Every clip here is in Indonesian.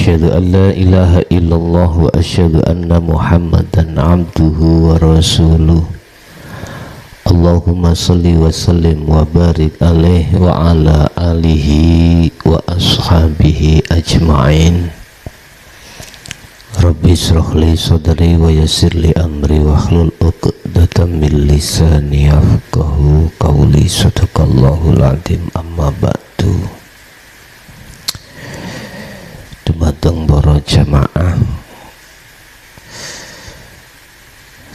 Asyhadu an la ilaha illallah wa asyhadu anna Muhammadan abduhu wa rasuluh. Allahumma salli wa sallim wa barik alaihi wa ala alihi wa ashabihi ajma'in. Rabbi shrah li sadri wa yassir li amri wahlul 'uqdatam min lisani yafqahu qawli. Sadaqallahul azim. Amma ba'du. Dumateng para jamaah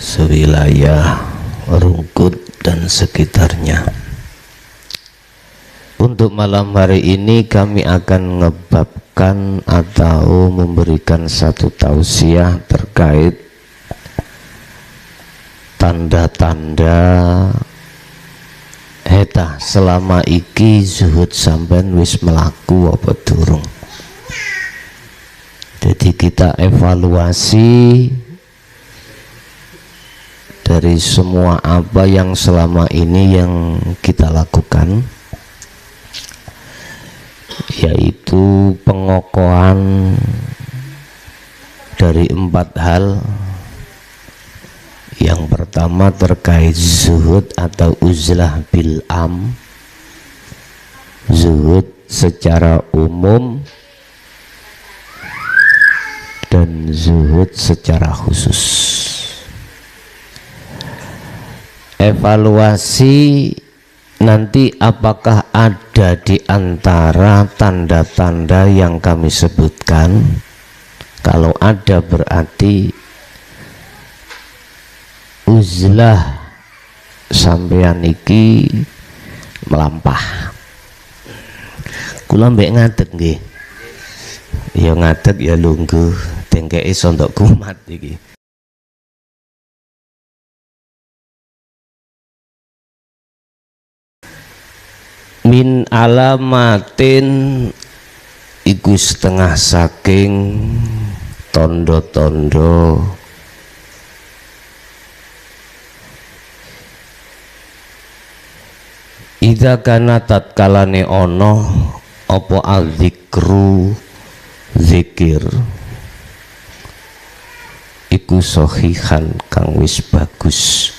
sewilayah Rungkut dan sekitarnya, untuk malam hari ini kami akan ngebabkan atau memberikan satu tausiah terkait tanda-tanda heta selama iki zuhud sampean wis melaku apa durung. Jadi kita evaluasi dari semua apa yang selama ini yang kita lakukan, yaitu pengokohan dari 4 hal. Yang pertama terkait zuhud atau uzlah bil am, zuhud secara umum dan zuhud secara khusus. Evaluasi nanti apakah ada di antara tanda-tanda yang kami sebutkan. Kalau ada berarti uzlah sampeyan iki melampah. Kula mbek ngadeg nggih. Ya ngadeg ya lungguh, dengkeke sondok kumat iki. Min alamatin iku setengah saking tondo-tondo idza kana tatkalane ono apa al-dzikru zikir iku sahihan kang wis bagus.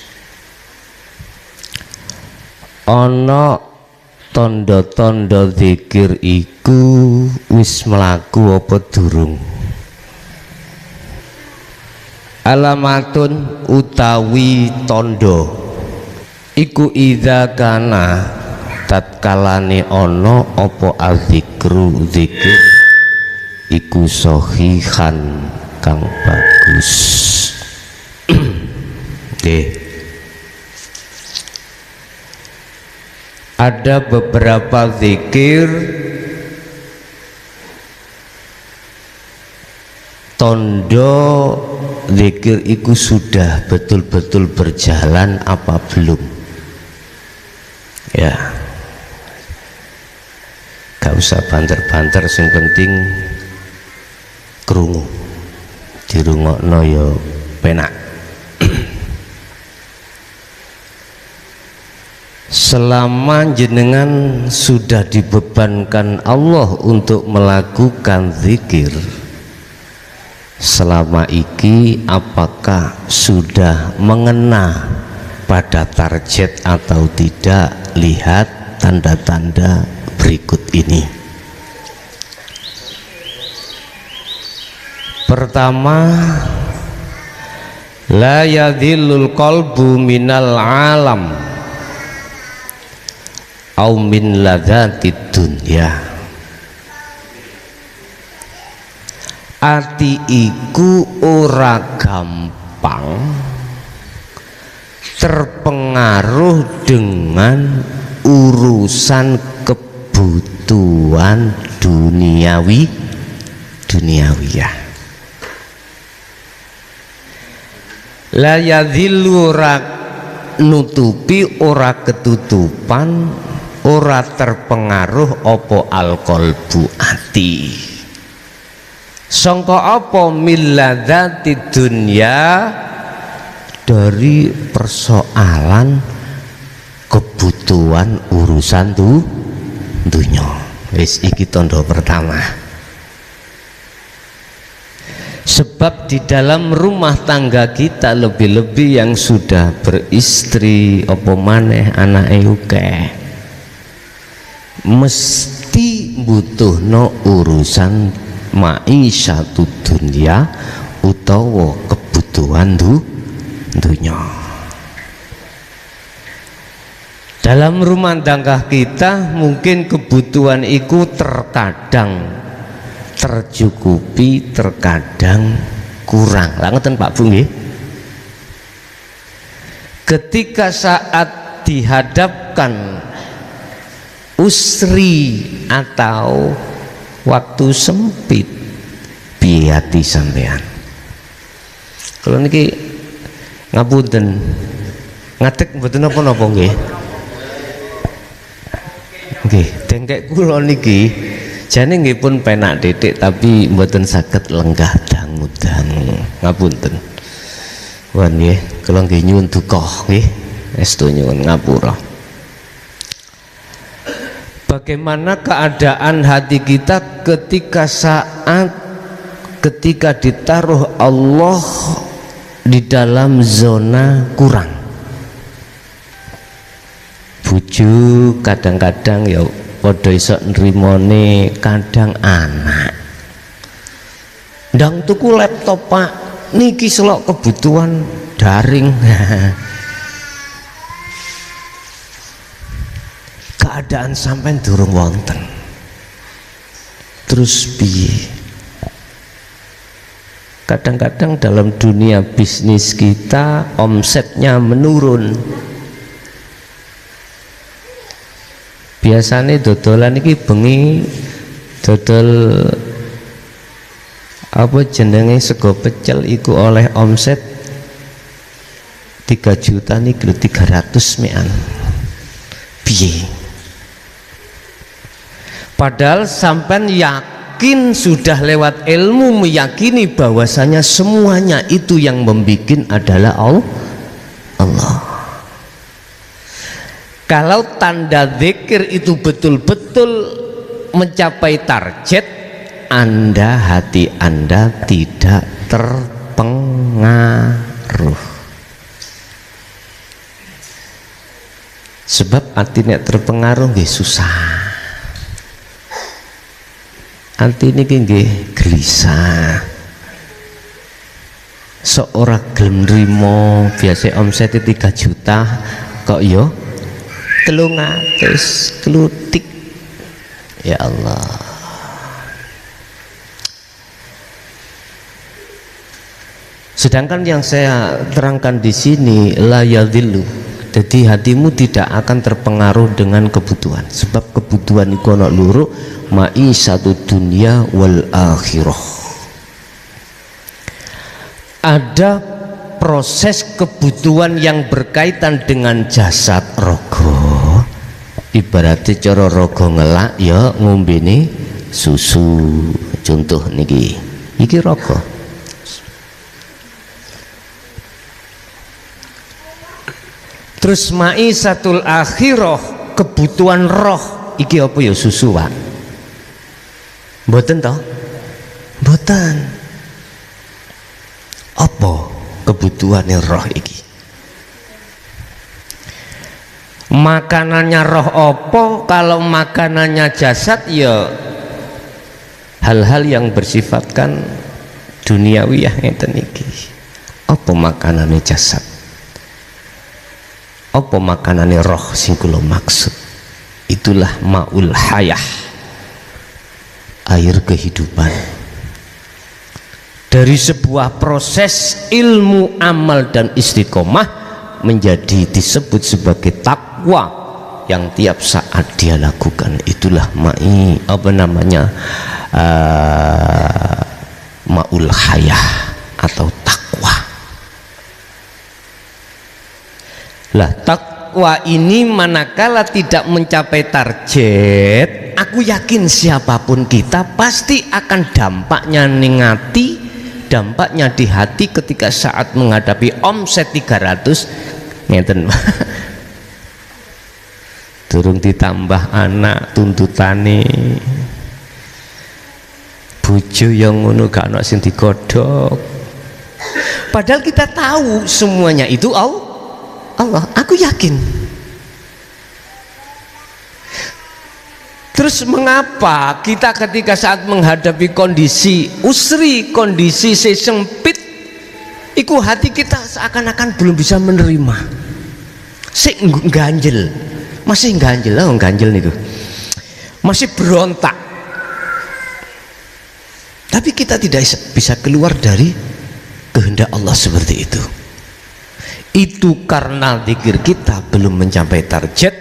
Ono tondo-tondo zikir iku wis melaku apa durung. Alamatun utawi tondo iku idza kana tatkalane ono apa azikru zikir iku sahihan kang bagus. Nggih. Ada beberapa zikir tondo zikir iku sudah betul-betul berjalan apa belum? Ya, gak usah banter-banter, sing penting krungu, dirungokno ya penak. Selama jenengan sudah dibebankan Allah untuk melakukan zikir, selama iki apakah sudah mengena pada target atau tidak? Lihat tanda-tanda berikut ini. Pertama, la yadhillul qalbu minal alam au min ladzatid dunya. Ati iku ora gampang terpengaruh dengan urusan kebutuhan duniawiyah. La yadhillu ora nutupi, ora ketutupan, ora terpengaruh opo alqalbu ati. Sangka apa milladzati dunya, dari persoalan kebutuhan urusan dunya. Wis iki tondo pertama. Sebab di dalam rumah tangga kita lebih-lebih yang sudah beristri apa maneh anake akeh mesti butuhno urusan ma'isyatu dunya utawa kebutuhan dunya. Dalam rumah tangga kita mungkin kebutuhan itu terkadang tercukupi, terkadang kurang. Lah ngoten Pak Bu nggih. Ketika saat dihadapkan usri atau waktu sempit, piye ati sampean? Kalau niki ngapunten, ngadeg mboten napa-napa nggih. Nggih, dengkek kula niki jane nggih pun penak titik tapi mboten saged lenggah dangu-dangu. Ngapunten. Wan nggih, kula nggih nyuwun duka nggih. Estu nyuwun ngapura. Bagaimana keadaan hati kita ketika ditaruh Allah di dalam zona kurang. Bojo kadang-kadang ya padha iso nrimone, kadang anak ndang tuku laptop Pak niki selok kebutuhan daring. Keadaan sampai durung wonten terus piye? Kadang-kadang dalam dunia bisnis kita omsetnya menurun. Biasanya dodolan iki bengi dodol apa jenenge sego pecel iku oleh omset 3 juta niki 300 mean. Piye? Padahal sampean yakin sudah lewat ilmu meyakini bahwasanya semuanya itu yang membikin adalah Allah. Kalau tanda zikir itu betul-betul mencapai target, hati Anda tidak terpengaruh. Sebab hati nek terpengaruh nggih susah. Hati ini nggih gelisah. Seorang gelem nrimo biasa omset 3 juta kok yo 300 kelutik. Ya Allah. Sedangkan yang saya terangkan di sini la yadhillu. Jadi hatimu tidak akan terpengaruh dengan kebutuhan. Sebab kebutuhan iku ana loro, ma'isyatu dunya wal akhirah. Ada proses kebutuhan yang berkaitan dengan jasad rogo. Ibaratnya cara rogo ngelak ya ngombene susu. Contoh niki, iki rogo. Terus ma'isatul akhirah, kebutuhan roh iki apa ya susu Pak? Mboten toh? Mboten. Apa kebutuhannya roh iki? Makanannya roh apa? Kalau makanannya jasad ya hal-hal yang bersifatkan duniawi ya ngeten iki. Apa makanannya jasad? Apa makanannya roh sing kula maksud? Itulah ma'ul hayah, air kehidupan. Dari sebuah proses ilmu, amal dan istiqomah menjadi disebut sebagai takwa yang tiap saat dia lakukan. Itulah ma'ul hayah atau takwa. Lah takwa ini manakala tidak mencapai target, aku yakin siapapun kita pasti akan dampaknya ningati, dampaknya di hati ketika saat menghadapi omset 300 ngeten. Durung ditambah anak tuntutane, bojo yang ngono gak ana sing digodhog. Padahal kita tahu semuanya itu Allah. Aku yakin. Terus mengapa kita ketika saat menghadapi kondisi usri, kondisi sempit, iku hati kita seakan-akan belum bisa menerima, ganjel, masih ganjel, ganjel niku, masih berontak. Tapi kita tidak bisa keluar dari kehendak Allah seperti itu. Itu karena zikir kita belum mencapai target,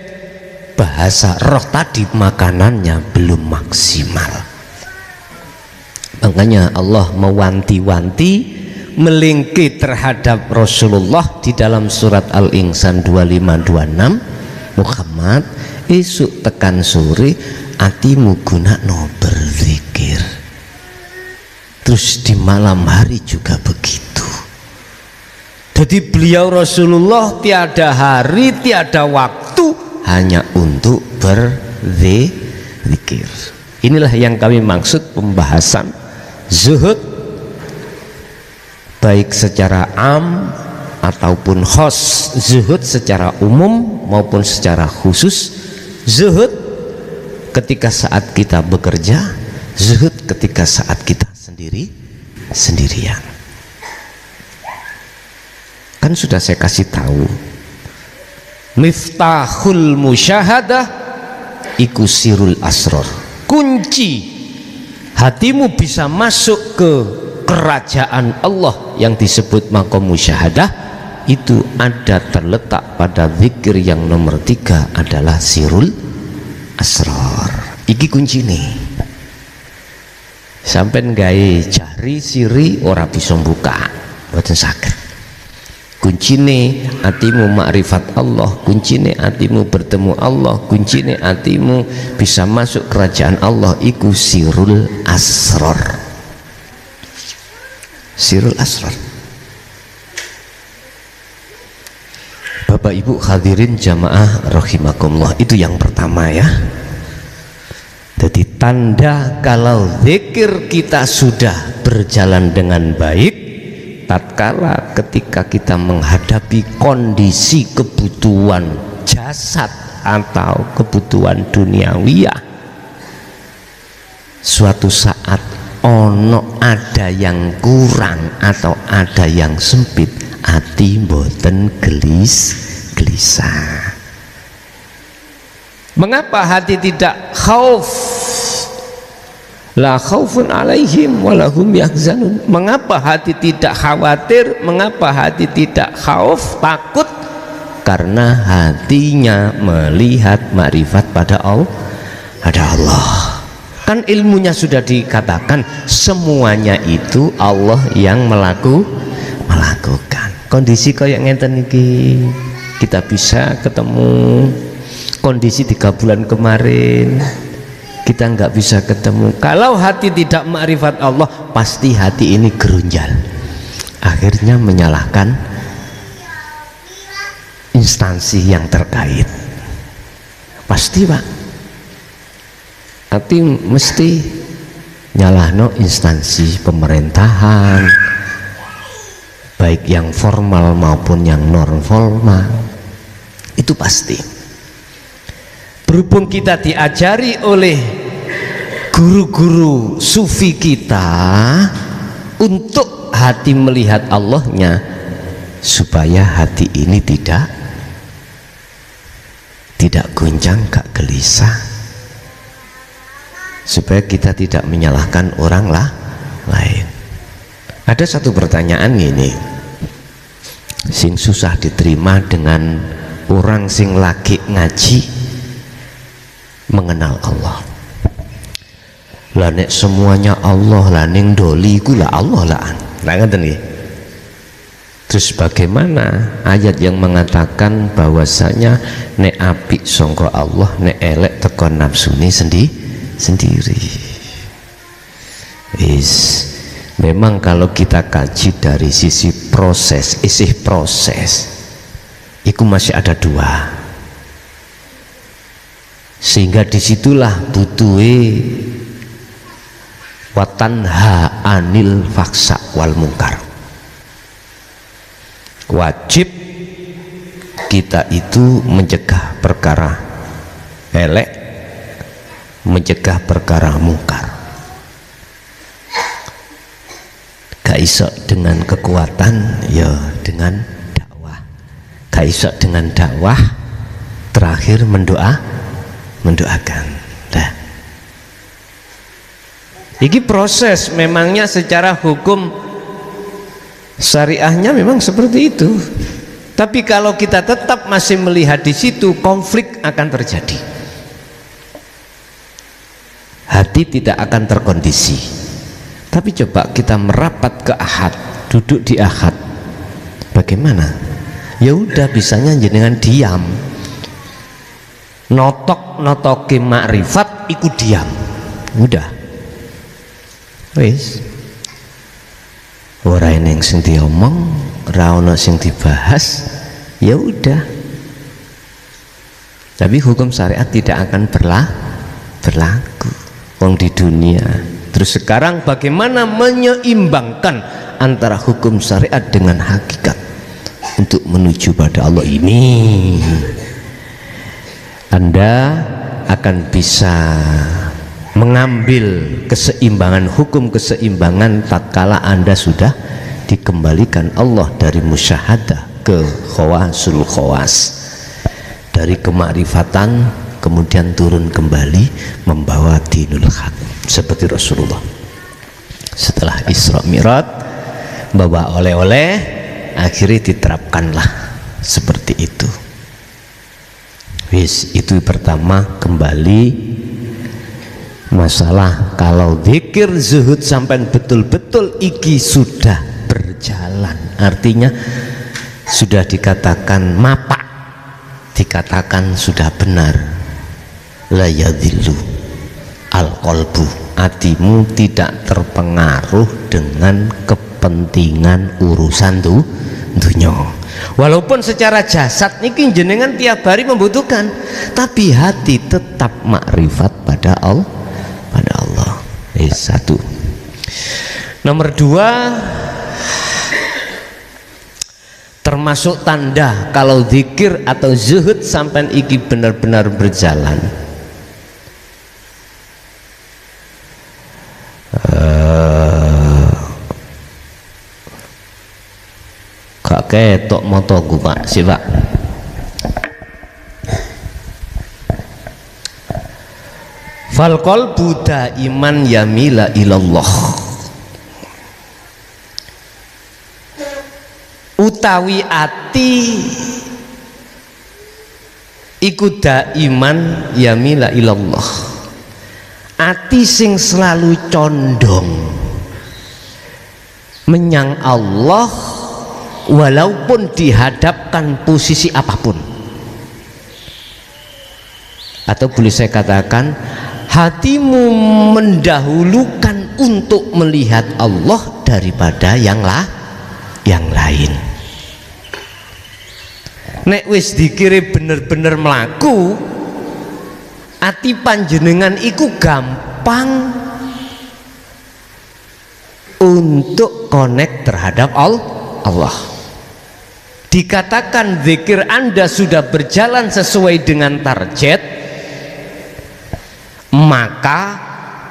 bahasa roh tadi makanannya belum maksimal. Makanya Allah mewanti-wanti, melingki terhadap Rasulullah di dalam surat Al-Insan 2526, Muhammad esuk tekan sore atimu gunakno berzikir. Terus di malam hari juga begitu. Jadi beliau Rasulullah tiada hari, tiada waktu hanya untuk berzikir. Inilah yang kami maksud pembahasan zuhud, baik secara am ataupun khos, zuhud secara umum maupun secara khusus. Zuhud ketika saat kita bekerja, zuhud ketika saat kita sendirian. Kan sudah saya kasih tahu, miftahul musyahadah iku sirul asror. Kunci hatimu bisa masuk ke kerajaan Allah yang disebut maqam musyahadah itu ada terletak pada zikir yang nomor 3 adalah sirul asror. Iki kunci nih. Sampai gawe jari siri ora bisa buka, mboten saged. Kuncine atimu makrifat Allah, kuncine atimu bertemu Allah, kuncine atimu bisa masuk kerajaan Allah iku sirul asror. Sirul asror. Bapak Ibu hadirin jamaah rahimakumullah, itu yang pertama ya. Jadi tanda kalau zikir kita sudah berjalan dengan baik, tatkala ketika kita menghadapi kondisi kebutuhan jasad atau kebutuhan duniawiyah, suatu saat ono ada yang kurang atau ada yang sempit, ati mboten gelisah. Mengapa hati tidak khauf? La khaufun alaihim walahum yahzanun. Mengapa hati tidak khawatir? Mengapa hati tidak khauf, takut? Karena hatinya melihat makrifat pada Allah. Kan ilmunya sudah dikatakan semuanya itu Allah yang melakukan. Kondisi kayak ngeten iki kita bisa ketemu. Kondisi 3 bulan kemarin kita nggak bisa ketemu. Kalau hati tidak makrifat Allah, pasti hati ini gerunjal, akhirnya menyalahkan instansi yang terkait. Pasti Pak, hati mesti nyalahno instansi pemerintahan, baik yang formal maupun yang non formal, itu pasti. Berhubung kita diajari oleh guru-guru sufi kita untuk hati melihat Allahnya, supaya hati ini tidak goncang, gak gelisah, supaya kita tidak menyalahkan orang lain. Ada satu pertanyaan gini, sing susah diterima dengan orang sing lagi ngaji mengenal Allah. Lah nek semuanya Allah, lah ning doli iku lah Allah lah. Lah ngoten nggih. Terus bagaimana ayat yang mengatakan bahwasanya nek apik sangka Allah, nek elek teko nafsune sendiri. Memang kalau kita kaji dari sisi proses, itu masih ada 2. Sehingga disitulah butuhe wa tanha anil faksa wal munkar. Wajib kita itu mencegah perkara elek, mencegah perkara mungkar. Gak iso dengan kekuatan, ya dengan dakwah. Gak iso dengan dakwah, terakhir mendoakan. Nah, ini proses memangnya secara hukum syariahnya memang seperti itu. Tapi kalau kita tetap masih melihat di situ, konflik akan terjadi. Hati tidak akan terkondisi. Tapi coba kita merapat ke ahad, duduk di ahad, bagaimana? Ya udah, bisanya jenengan diam, notoki makrifat, ikut diam, udah, wis. Ora eneng sing diomong, ora ono sing dibahas, ya udah. Tapi hukum syariat tidak akan berlaku wong di dunia. Terus sekarang bagaimana menyeimbangkan antara hukum syariat dengan hakikat untuk menuju pada Allah ini? Anda akan bisa mengambil keseimbangan, hukum keseimbangan tatkala Anda sudah dikembalikan Allah dari musyahadah ke khawasul khawas, dari kemakrifatan kemudian turun kembali membawa dinul haq seperti Rasulullah. Setelah Isra Mi'raj bawa oleh-oleh, akhirnya diterapkanlah seperti itu. Wis, itu pertama. Kembali masalah kalau zikir zuhud sampai betul-betul iki sudah berjalan, artinya sudah dikatakan mapak, dikatakan sudah benar. La yadhillu al-qalbu, hatimu tidak terpengaruh dengan kepentingan urusan dunia. Walaupun secara jasad niki jenengan tiap hari membutuhkan, tapi hati tetap makrifat pada Allah, pada Allah. Satu. Nomor dua, termasuk tanda kalau zikir atau zuhud sampai iki benar-benar berjalan, gak ketok motoku Pak, sih Pak. Fal qalbu daiman yamila ilallah, utawi ati iku daiman yamila ilallah, ati sing selalu condong menyang Allah walaupun dihadapkan posisi apapun. Atau boleh saya katakan, hatimu mendahulukan untuk melihat Allah daripada yang lain. Nek wis dikire bener-bener melaku, ati panjenengan iku gampang untuk connect terhadap Allah. Dikatakan zikir Anda sudah berjalan sesuai dengan target, maka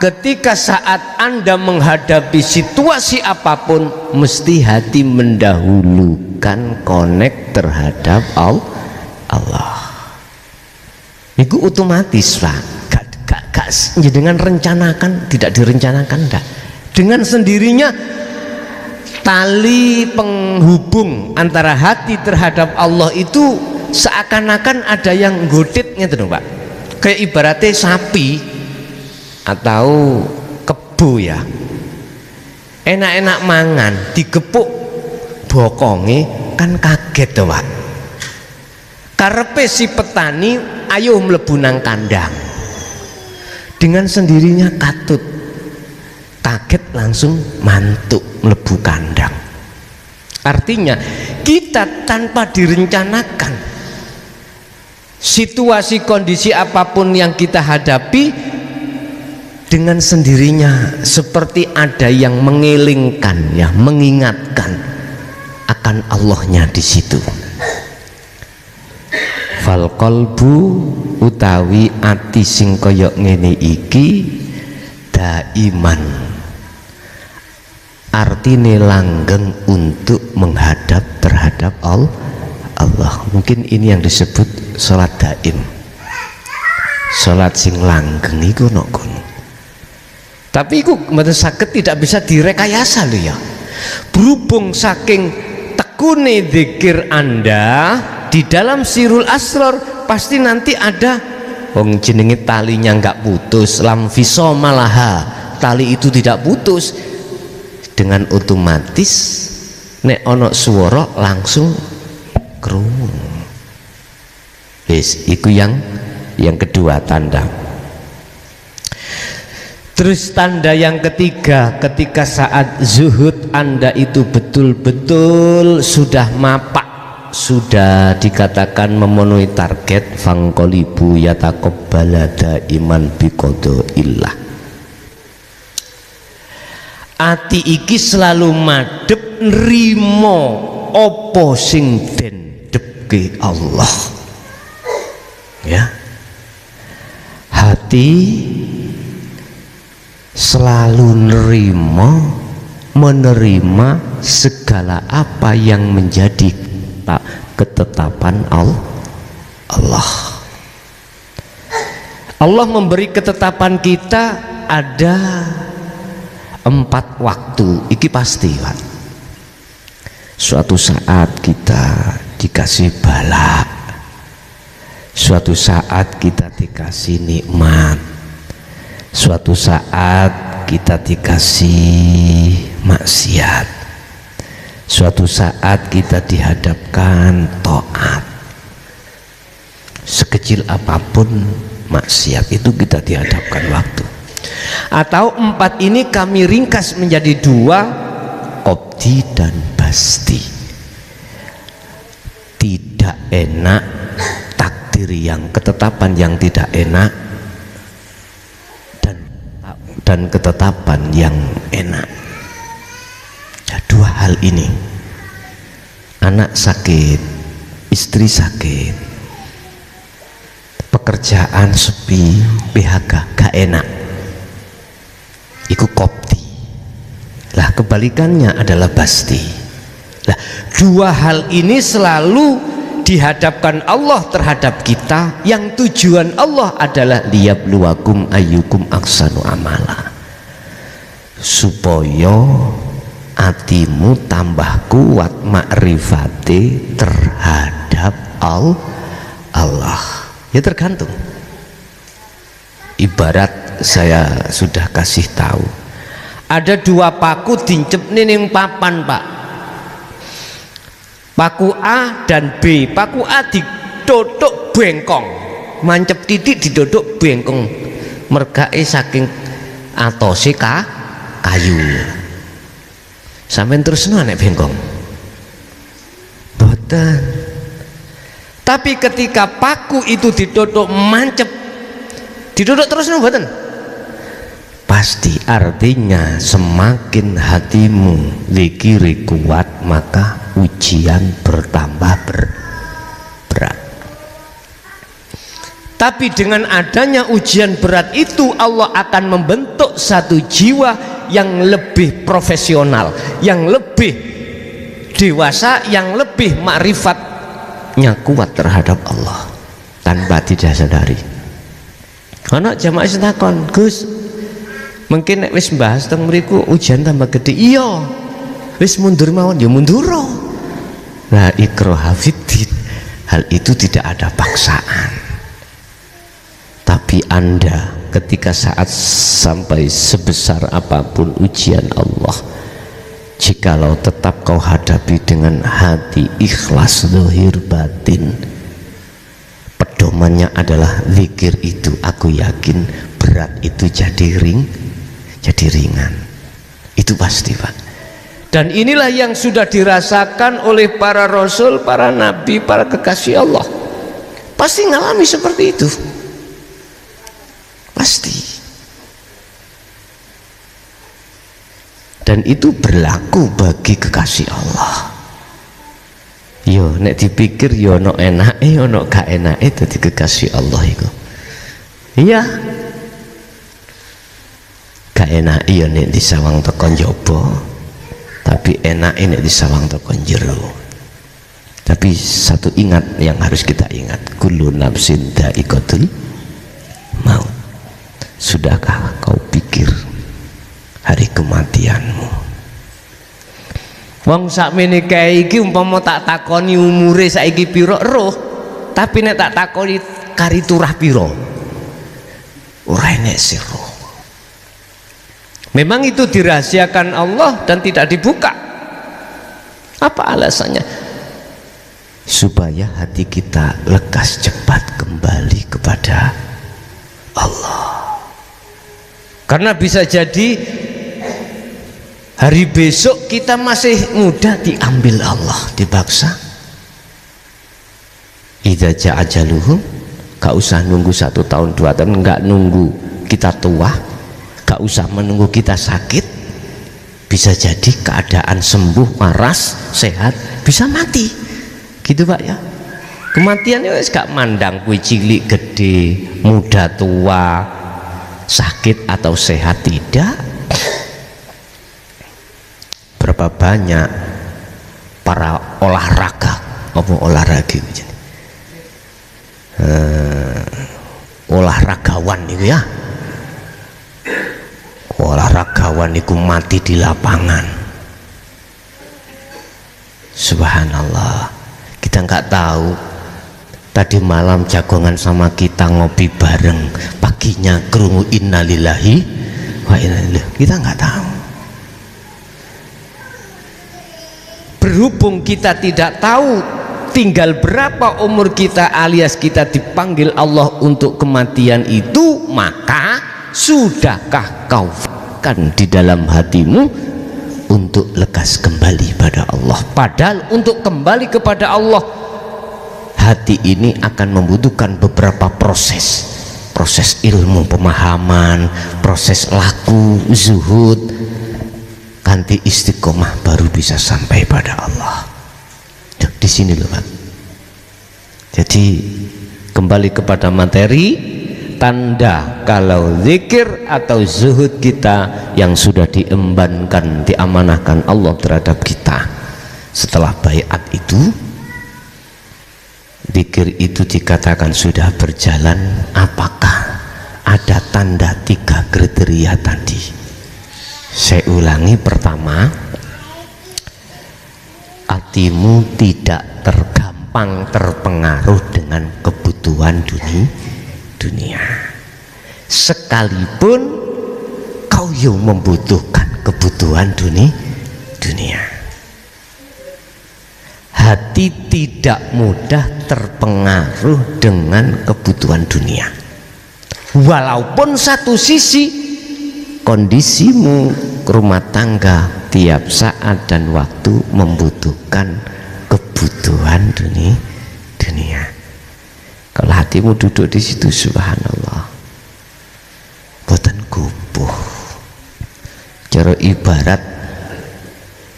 ketika saat Anda menghadapi situasi apapun, mesti hati mendahulukan connect terhadap Allah. Itu otomatis Pak, gak dengan rencanakan, tidak direncanakan, enggak. Dengan sendirinya tali penghubung antara hati terhadap Allah itu seakan-akan ada yang godit gitu dong Pak. Kayak ibaratnya sapi atau kebo ya, enak-enak mangan, digepuk bokonge kan kaget tuh Pak. Karepe si petani ayo mlebu nang kandang, dengan sendirinya katut, kaget langsung mantuk mlebu kandang. Artinya kita tanpa direncanakan, situasi kondisi apapun yang kita hadapi, dengan sendirinya seperti ada yang mengelingkan, ya, mengingatkan akan Allahnya di situ. Fal qalbu utawi ati sing kaya ngene iki daiman, artine langgeng untuk menghadap terhadap Allah. Mungkin ini yang disebut sholat daim, sholat sing langgeng iku ono kono. Tapi iku mboten saged, tidak bisa direkayasa lho ya. Berhubung saking tekune zikir Anda di dalam sirul asrar, pasti nanti ada wong jenenge talinya enggak putus, lam fisomalaha, tali itu tidak putus, dengan otomatis nek ono swara langsung krungu. Wis iku yang kedua tanda. Terus tanda yang ketiga, ketika saat zuhud Anda itu betul-betul sudah mapak, sudah dikatakan memenuhi target, fangqolibu yataqabbalada iman biqada'illah. Ati iki selalu madhep nrimo apa sing dendhepke Allah. Ya. Hati selalu menerima segala apa yang menjadi ketetapan Allah. Allah memberi ketetapan kita ada 4 waktu, iki pasti Pak. Suatu saat kita dikasih bala, suatu saat kita dikasih nikmat, suatu saat kita dikasih maksiat, suatu saat kita dihadapkan taat. Sekecil apapun maksiat itu kita dihadapkan waktu. Atau 4 ini kami ringkas menjadi 2, qobdi dan basti. Tidak enak, takdir yang ketetapan yang tidak enak, dan ketetapan yang enak. Ya, 2 hal ini, anak sakit, istri sakit, pekerjaan sepi, PHK, gak enak, iku qobdi. Lah kebalikannya adalah basti. Lah 2 hal ini selalu dihadapkan Allah terhadap kita, yang tujuan Allah adalah liyabluwakum ayyukum ahsanu amala, supaya hatimu tambah kuat makrifate terhadap Allah. Ya tergantung. Ibarat saya sudah kasih tahu, ada 2 paku dincep ning papan Pak, paku A dan B. Paku A didodok bengkong, mancep titik didodok bengkong, mergae saking atose kayu. Sampeyan terus nek bengkong boten. Tapi ketika paku itu didodok mancep, didodok terus boten, pasti artinya semakin hatimu zikiri kuat, maka ujian bertambah berat. Tapi dengan adanya ujian berat itu, Allah akan membentuk satu jiwa yang lebih profesional, yang lebih dewasa, yang lebih makrifatnya kuat terhadap Allah tanpa tidak sadari. Karena jamaah setakon, Gus, mungkin nek wis bahas teng mriku ujian tambah gede. Iya, wis mundur mawon ya mundur. Nah, ikraha fiddin, hal itu tidak ada paksaan. Tapi Anda ketika saat sampai sebesar apapun ujian Allah, jikalau tetap kau hadapi dengan hati ikhlas zahir batin, pedomannya adalah zikir itu, aku yakin berat itu jadi ringan. Itu pasti Pak. Dan inilah yang sudah dirasakan oleh para rasul, para nabi, para kekasih Allah. Pasti ngalami seperti itu, pasti. dan itu berlaku bagi kekasih Allah. Yo nek dipikir yo ono enake ono gak enake dadi kekasih Allah iku. Iya. Gak enake yo nek disawang teko njaba, tapi enake nek disawang teko njero. Tapi satu ingat yang harus kita ingat, kullu nafsin dha'iqatul maut. Sudahkah kau pikir hari kematianmu? Wong sakmene kae iki umpama tak takoni umure saiki pira roh, tapi nek tak takoni kari turah pira ora enek sira. Memang itu dirahasiakan Allah dan tidak dibuka. Apa alasannya? Supaya hati kita lekas cepat kembali kepada Allah. Karena bisa jadi hari besok kita masih muda diambil Allah, dipaksa. Idza ja'a ajaluhum, gak usah nunggu 1 tahun 2 tahun, gak nunggu kita tua, gak usah menunggu kita sakit. Bisa jadi keadaan sembuh, waras, sehat, bisa mati. Gitu Pak ya. Kematian itu gak mandang kuwi cilik gede, muda tua, sakit atau sehat, tidak. Berapa banyak para olahraga, apa olahraga itu? Olahragawan itu ya. Olahragawan itu mati di lapangan. Subhanallah. Kita nggak tahu tadi malam jagongan sama kita ngopi bareng, paginya kerungu innalillahi wa inna ilaihi, kita nggak tahu. Berhubung kita tidak tahu tinggal berapa umur kita alias kita dipanggil Allah untuk kematian itu, maka sudahkah kau kan di dalam hatimu untuk lekas kembali pada Allah? Padahal untuk kembali kepada Allah, hati ini akan membutuhkan beberapa proses ilmu, pemahaman, proses laku, zuhud, kanti istiqomah baru bisa sampai pada Allah. Di sini loh Pak. Jadi kembali kepada materi, tanda kalau zikir atau zuhud kita yang sudah diembankan, diamanahkan Allah terhadap kita setelah baiat itu, zikir itu dikatakan sudah berjalan. Apakah ada tanda 3 kriteria tadi? Saya ulangi. Pertama, hatimu tidak gampang terpengaruh dengan kebutuhan dunia, sekalipun kau yang membutuhkan kebutuhan dunia. Hati tidak mudah terpengaruh dengan kebutuhan dunia, walaupun satu sisi kondisimu rumah tangga tiap saat dan waktu membutuhkan kebutuhan dunia. Kalau hatimu duduk di situ, subhanallah, boten gubuh. Cara ibarat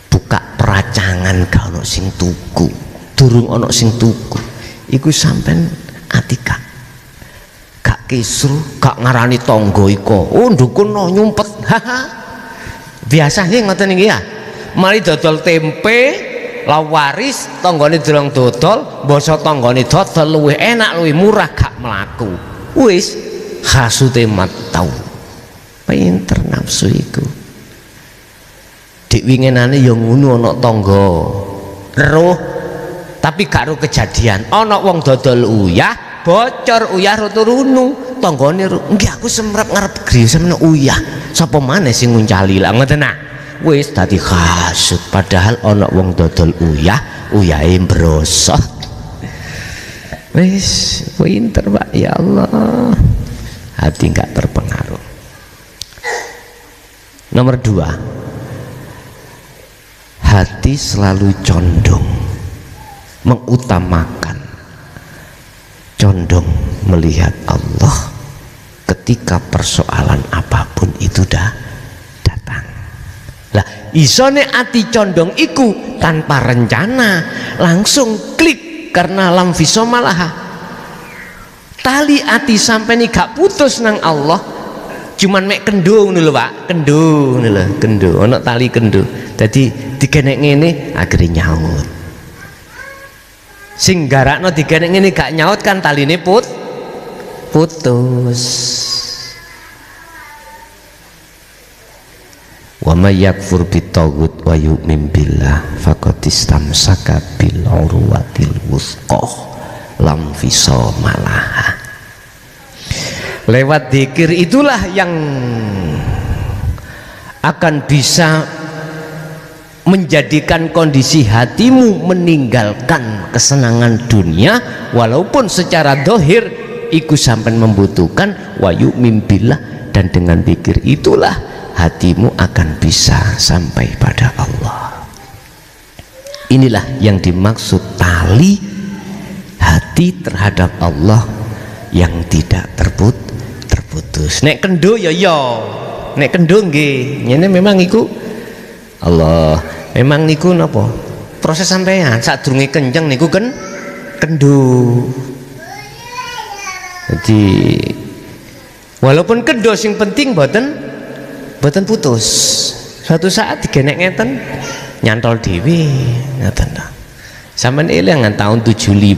buka peracangan gak ono sing tuku, durung ono sing tuku, iku sampean ati gak kisru, gak ngarani tonggo iko, oh dukun no nyumpet, haha. Biasanya ngoten iki ya, mari dodol tempe lawaris, tonggone durung dodol, basa tonggone dodol luwih enak, luwih murah, gak mlaku. Wis hasute matau. Pinter nafsu iku. Dik winginane ya ngono, ana tangga roh tapi gak ro kejadian. Ana wong dodol uyah, bocor uyah ro turunu, tanggane nggih aku semrep ngarep griya semene uyah. Sapa maneh sing nguncali lah ngoten nah. Wis dadi hasud, padahal ana wong dodol uyah, uyahe mbrosot. Wis pinter Pak, ya Allah. Hati enggak terpengaruh. Nomor 2, hati selalu condong mengutamakan, condong melihat Allah ketika persoalan apapun itu dah datang. Lah isone ati condong iku tanpa rencana langsung klik karena lam fisomalaha. Tali ati sampai nih gak putus nang Allah, cuman mek kendung dulu Pak, kendung dulu, kendung, ono tali kendung. Jadi digenek ngene akhirnya nyaut. Sing garakno digenek ngene gak nyaut kan taline putus. Wa may yakfur bitaghut wa yu'min billah faqad istamsaka bil urwatil wuthqa lam fisomalaha. Lewat zikir itulah yang akan bisa menjadikan kondisi hatimu meninggalkan kesenangan dunia, walaupun secara dohir iku sampai membutuhkan wa yu'min billah, dan dengan zikir itulah hatimu akan bisa sampai pada Allah. Inilah yang dimaksud tali hati terhadap Allah yang tidak terputus. Nek kendo ya nek kendo nggih ngene memang iku Allah, memang niku napa proses sampean sadurunge kenceng niku kendo. Jadi walaupun kendo sing penting boten putus. Suatu saat digenek ngeten nyantol dhewe ngeten ta. Sampeyan eling tahun 75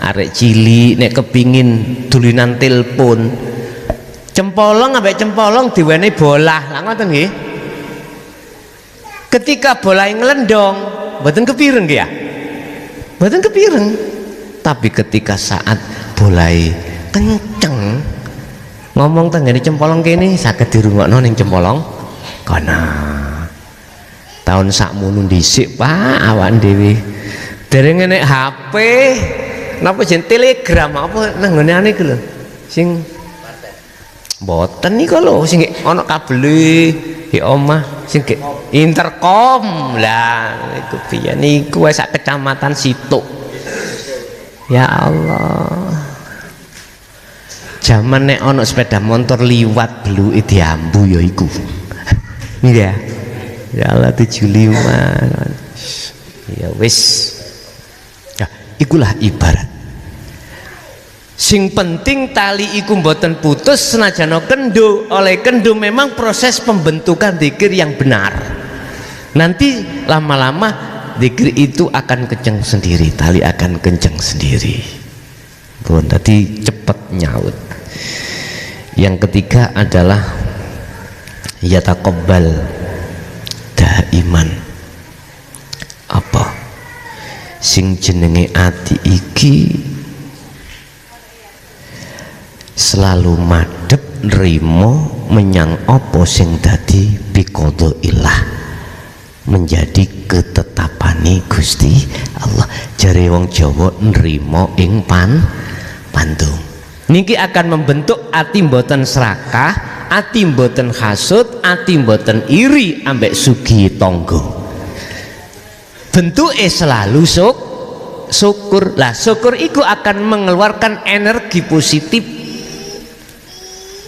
arek cilik nek kepingin dulinan telepon cempolong ambek cempolong diwenehi bola. Lah ngoten nggih. Ketika bola ngelendong mboten kepireng nggih ya. Mboten kepireng. Tapi ketika saat bola kenceng ngomong tenggene cempolong kene saged dirungokno ning cempolong kana. Tahun sakmono dhisik Pak awak dhewe dereng enek HP napa jen telegram apa nang ngene ane iku lho sing mboten niku lho sing ana kabele di omah sing intercom. Lah iku piye niku wis sak kecamatan Situk. Ya Allah, zaman nek ana sepeda motor liwat beluke diambu ya iku. Nggih ya. Ya Allah 75. Ya wis. Ya, ikulah ibarat. Sing penting tali iku mboten putus senajan kendo. Oleh kendo memang proses pembentukan zikir yang benar. Nanti lama-lama zikir itu akan kenceng sendiri, tali akan kenceng sendiri. Pun tadi cepat nyaut. Yang ketiga adalah yataqabbal daiman. Apa sing jenenge ati iki selalu madhep nrimo menyang apa sing dadi biqadhaillah, menjadi ketetapane Gusti Allah. Jare wong Jawa nrimo ing pandung niki akan membentuk ati mboten serakah, ati mboten hasud, ati mboten iri ambek sugi tangga. Bentuke selalu syukur. Lah syukur iku akan mengeluarkan energi positif.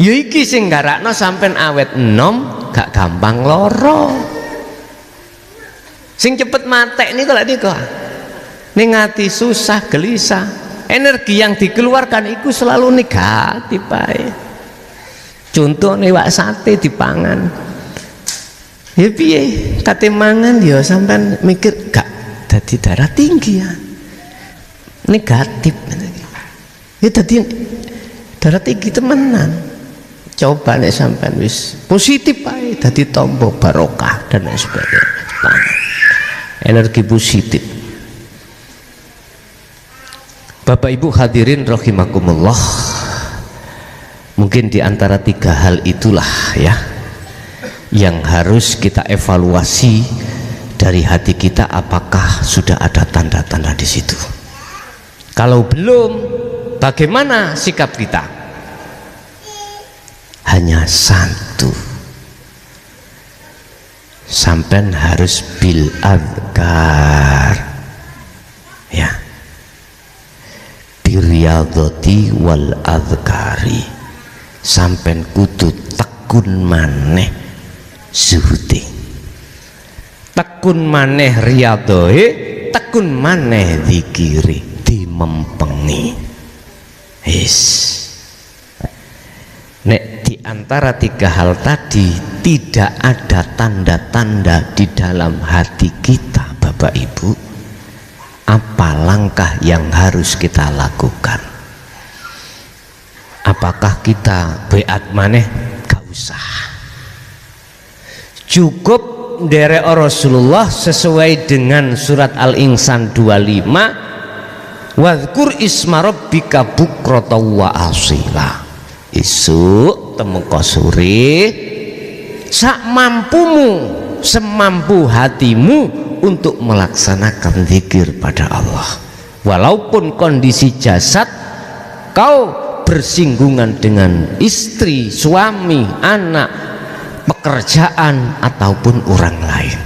Ya iki sing garakno sampean awet enom gak gampang lara. Sing cepet matek niku lak niku. Ning ati susah gelisah. Energi yang dikeluarkan itu selalu negatif ae. Contohnya wak sate dipangan. Ya piye? Kate mangan ya sampean mikir gak dadi darah tinggi ya. Negatif. Ya dadi darah tinggi temenan. Coba nek sampean wis positif ae dadi tombo barokah dan lain sebagainya. Energi positif. Bapak Ibu hadirin rahimakumullah, mungkin di antara tiga hal itulah ya yang harus kita evaluasi dari hati kita, apakah sudah ada tanda-tanda di situ. Kalau belum, bagaimana sikap kita? Hanya satu, sampai harus bil adhkar ya, biriyadhati wal adhkari, sampai kudu tekun maneh zuhudi. tekun maneh riyadhoe, tekun maneh zikiri, dimempengi. Nek di antara tiga hal tadi tidak ada tanda-tanda di dalam hati kita, Bapak Ibu, apa langkah yang harus kita lakukan? Apakah kita beat maneh? Gak usah, cukup derek Rasulullah sesuai dengan surat Al-Insan 25, wadhkur isma rabbika bukrata wa asila. Isuk temeka sore sak mampumu, semampu hatimu untuk melaksanakan zikir pada Allah, walaupun kondisi jasad kau bersinggungan dengan istri, suami, anak, pekerjaan ataupun orang lain.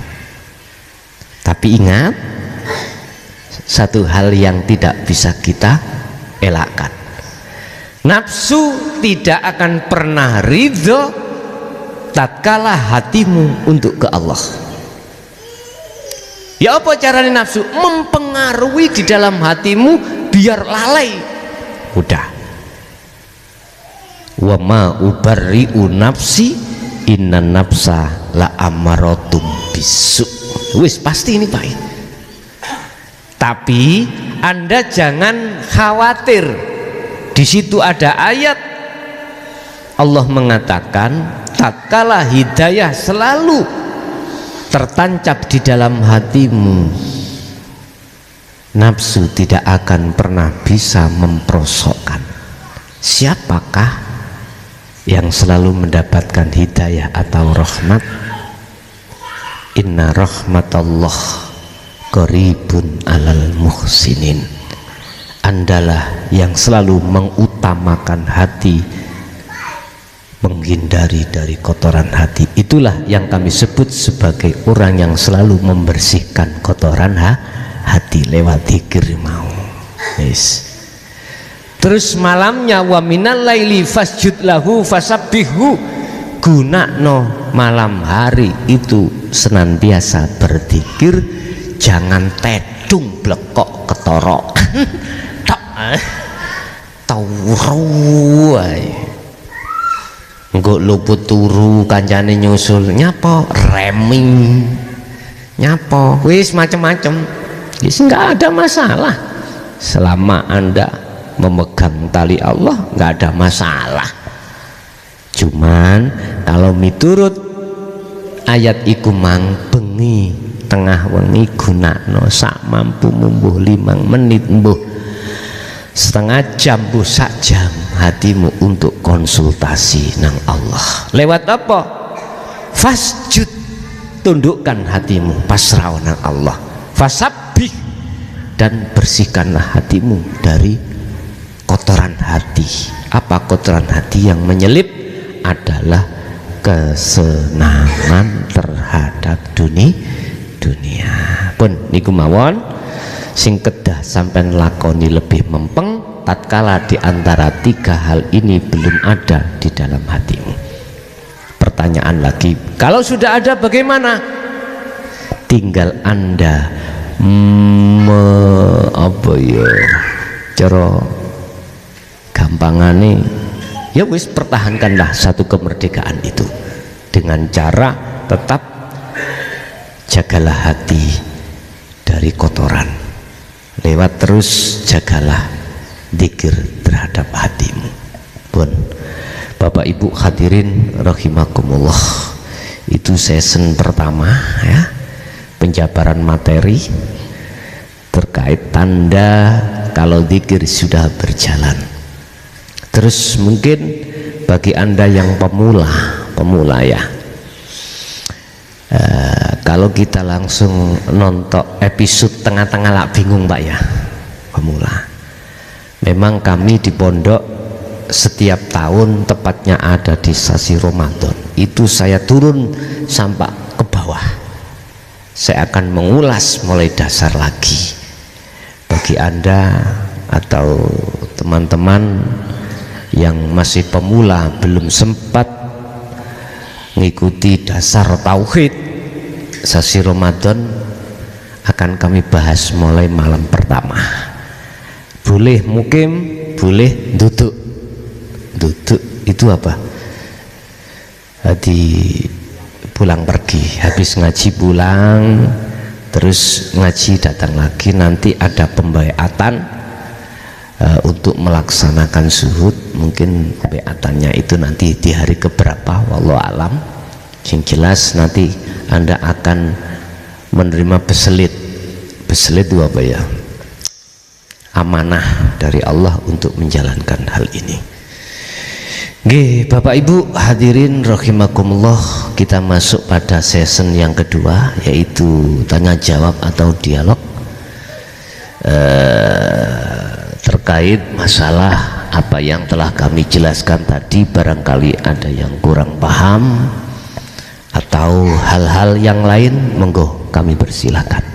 Tapi ingat satu hal yang tidak bisa kita elakkan, nafsu tidak akan pernah ridho tatkala hatimu untuk ke Allah. Ya apa caranya nafsu mempengaruhi di dalam hatimu biar lalai? Udah, wa ma ubarri'u nafsi inna nafsa la amaratum bisu. Wis pasti ini baik. Tapi Anda jangan khawatir. Di situ ada ayat Allah mengatakan tatkala hidayah selalu tertancap di dalam hatimu, nafsu tidak akan pernah bisa memperosokkan siapakah yang selalu mendapatkan hidayah atau rahmat. Inna rahmatallah qaribun alal muhsinin. Andalah yang selalu mengutamakan hati, menghindari dari kotoran hati. Itulah yang kami sebut sebagai orang yang selalu membersihkan kotoran hati lewat zikir mau. Yes. Terus malamnya wa minal laili fasjud lahu fasabbihu, gunakno malam hari itu senantiasa berzikir, jangan tedung blekok ketorok tok turu ae. Engko luput turu kancane nyusul nyapa reming nyapa wis macem-macem, wis enggak ada masalah selama Anda memegang tali Allah, nggak ada masalah. Cuman kalau miturut ayat iku mang bengi tengah wengi gunakno sak mampu mbuh 5 menit mbuh setengah jam mbuh sak jam hatimu untuk konsultasi nang Allah. Lewat apa? Fasjud, tundukkan hatimu pasrah nang Allah. Fasabbih, dan bersihkanlah hatimu dari kotoran hati. Apa kotoran hati yang menyelip? Adalah kesenangan terhadap dunia. Pun niku mawon sing kedah sampean lakoni lebih mempeng tatkala di antara tiga hal ini belum ada di dalam hatimu. Pertanyaan lagi, kalau sudah ada bagaimana? Tinggal Anda cara gampangane ya wis pertahankanlah satu kemerdekaan itu dengan cara tetap jagalah hati dari kotoran, lewat terus jagalah dzikir terhadap hatimu. Pun Bapak Ibu hadirin rahimakumullah, itu season pertama ya, penjabaran materi terkait tanda kalau dzikir sudah berjalan. Terus mungkin bagi Anda yang pemula ya, kalau kita langsung nonton episode tengah-tengah lah bingung Pak ya, pemula. Memang kami di pondok setiap tahun, tepatnya ada di sasi Ramadan, itu saya turun sampai ke bawah. Saya akan mengulas mulai dasar lagi. Bagi Anda atau teman-teman yang masih pemula belum sempat mengikuti dasar tauhid, sasi Ramadan akan kami bahas mulai malam pertama. Boleh mukim, boleh duduk. Duduk itu apa? Di pulang pergi, habis ngaji pulang, terus ngaji datang lagi, nanti ada pembaiatan untuk melaksanakan zuhud. Mungkin pembaiatannya itu nanti di hari keberapa, wallahu alam. Yang jelas nanti Anda akan menerima beselit. Beselit itu apa ya? Amanah dari Allah untuk menjalankan hal ini. Nggih, Bapak Ibu hadirin rahimakumullah, kita masuk pada season yang kedua, yaitu tanya jawab atau dialog terkait masalah apa yang telah kami jelaskan tadi. Barangkali ada yang kurang paham atau hal-hal yang lain, monggo kami persilakan.